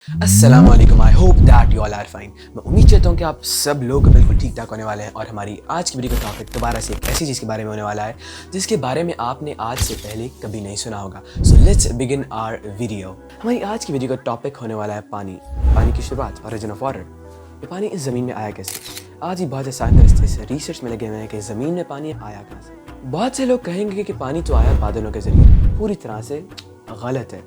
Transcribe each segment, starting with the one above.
अस्सलाम वालेकुम, I hope that you all are fine. मैं उम्मीद करता हूँ कि आप सब लोग बिल्कुल ठीक ठाक होने वाले हैं और हमारी आज की वीडियो का टॉपिक दोबारा से एक ऐसी चीज़ के बारे में होने वाला है जिसके बारे में आपने आज से पहले कभी नहीं सुना होगा। So let's begin our video. हमारी आज की वीडियो का टॉपिक होने वाला है पानी की शुरुआत, ओरिजिन ऑफ वाटर। ये पानी इस ज़मीन में आया कैसे? आज ही बहुत से साइंटिस्ट इस रिसर्च में लगे हुए हैं कि ज़मीन में पानी आया कहाँ से। बहुत से लोग कहेंगे कि पानी तो आया बादलों के ज़रिए। पूरी तरह से गलत है,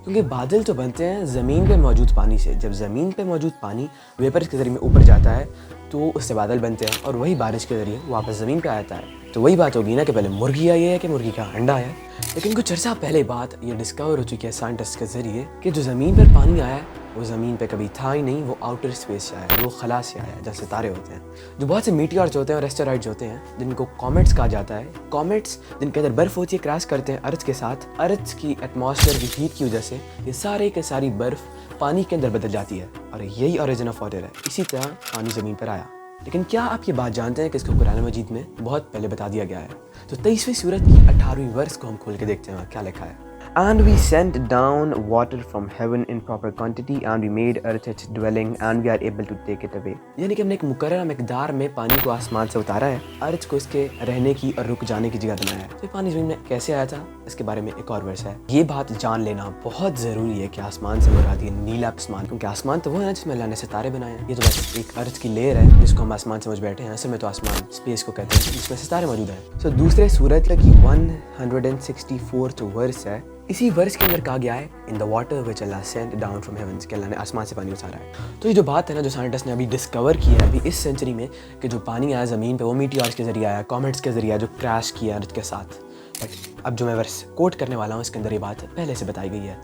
क्योंकि बादल तो बनते हैं ज़मीन पे मौजूद पानी से। जब ज़मीन पे मौजूद पानी वेपर्स के ज़रिए में ऊपर जाता है तो उससे बादल बनते हैं और वही बारिश के ज़रिए वापस ज़मीन पे आता है। तो वही बात होगी ना कि पहले मुर्गी आई है कि मुर्गी का अंडा आया। लेकिन कुछ अर्सा पहले बात ये डिस्कवर हो चुकी है साइंटिस्ट के ज़रिए कि जो ज़मीन पर पानी आया है वो ज़मीन पे कभी था ही नहीं, वो आउटर स्पेस से आया, वो खला से आया, जहाँ सितारे होते हैं। जो बहुत से मीटियर्स होते हैं और एस्टेरॉइड्स होते हैं जिनको कॉमेट्स कहा जाता है। कॉमेट्स जिनके अंदर बर्फ़ होती है क्रैश करते हैं अर्थ के साथ। अर्थ की एटमॉस्फेयर की हीट की वजह से ये सारे के सारी बर्फ़ पानी के अंदर बदल जाती है और यही ओरिजिन ऑफ वाटर है। इसी तरह पानी ज़मीन पर आया। लेकिन क्या आप ये बात जानते हैं कि इसको कुरान मजीद में बहुत पहले बता दिया गया है? तो 23वीं सूरत की 18वीं वर्स को हम खोल के देखते हैं क्या लिखा है। And we sent down water from heaven in proper quantity and we made earth its dwelling and we are able to take it away। यानी कि हमने एक मुकर्रर मिकदार में पानी को आसमान से उतारा है, अर्थ को इसके रहने की और रुक जाने की जगह बनाया है। तो पानी ज़मीन में कैसे आया था, इसके बारे में एक और वर्स है। ये बात जान लेना बहुत ज़रूरी है कि आसमान से मुराद ये नीला आसमान, क्योंकि आसमान तो वो है ना जिसमें अल्लाह ने सितारे बनाए हैं। ये तो बस एक अर्थ की लेयर है जिसको हम आसमान समझ बैठे हैं। असल में तो आसमान स्पेस को कहते हैं जिसमें सितारे मौजूद हैं। तो दूसरे सूरत की 164th वर्स है। इसी वर्स के अंदर कहा गया है in the water which Allah sent down from heavens, कि अल्लाह ने आसमान से पानी उतारा है। तो ये जो बात है ना, जो साइंटिस्ट ने अभी डिस्कवर की है अभी इस सेंचुरी में, कि जो पानी आया ज़मीन पे वो मीटियर्स के ज़रिए आया, कॉमेट्स के ज़रिए जो क्रैश किया अर्थ के साथ। बट अब जो मैं वर्स कोट करने वाला हूँ इसके अंदर ये बात पहले से बताई गई है।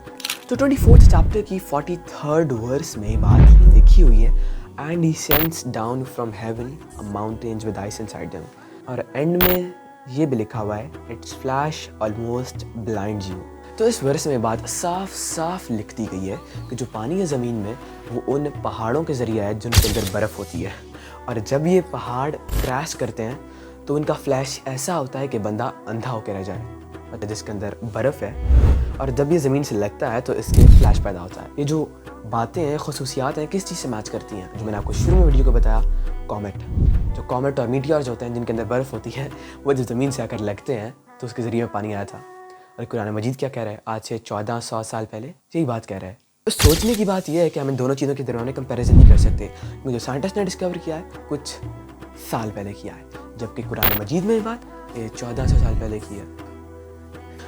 तो 24th चैप्टर की 43rd वर्स में बात लिखी हुई है, and he sends down from heaven a mountains with ice inside them. और एंड में ये भी लिखा हुआ है it's flash almost blinds you. तो इस वर्स में बात साफ साफ लिख दी गई है कि जो पानी है ज़मीन में वो उन पहाड़ों के ज़रिए है जिनके अंदर बर्फ़ होती है। और जब ये पहाड़ क्रैश करते हैं तो उनका फ्लैश ऐसा होता है कि बंदा अंधा होकर रह जाए, मतलब जिसके अंदर बर्फ़ है। और जब ये ज़मीन से लगता है तो इसके फ्लैश पैदा होता है। ये जो बातें हैं, खसूसियात हैं, किस चीज़ से मैच करती हैं? जो मैंने आपको शुरू में वीडियो को बताया, कॉमेट। जो कॉमेट और मीटियर्स होते हैं जिनके अंदर बर्फ़ होती है, वो जब ज़मीन से आकर लगते हैं तो उसके ज़रिए पानी आया था। और कुरान मजीद क्या कह रहा है? आज से 1400 साल पहले यही बात कह रहा है। तो सोचने की बात यह है कि हम इन दोनों चीज़ों के दरमियान कंपैरिजन नहीं कर सकते, क्योंकि जो साइंटिस्ट ने डिस्कवर किया है कुछ साल पहले किया है, जबकि कुरान मजीद में ये बात 1400 साल पहले की है।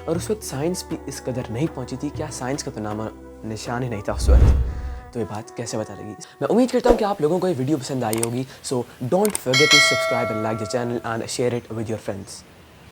और उस वक्त साइंस भी इस कदर नहीं पहुंची थी, क्या साइंस का तो नाम निशान ही नहीं था उस वक्त। तो ये बात कैसे पता लगी? मैं उम्मीद करता हूँ कि आप लोगों को ये वीडियो पसंद आई होगी। So don't forget to subscribe and like the channel and share it with your friends.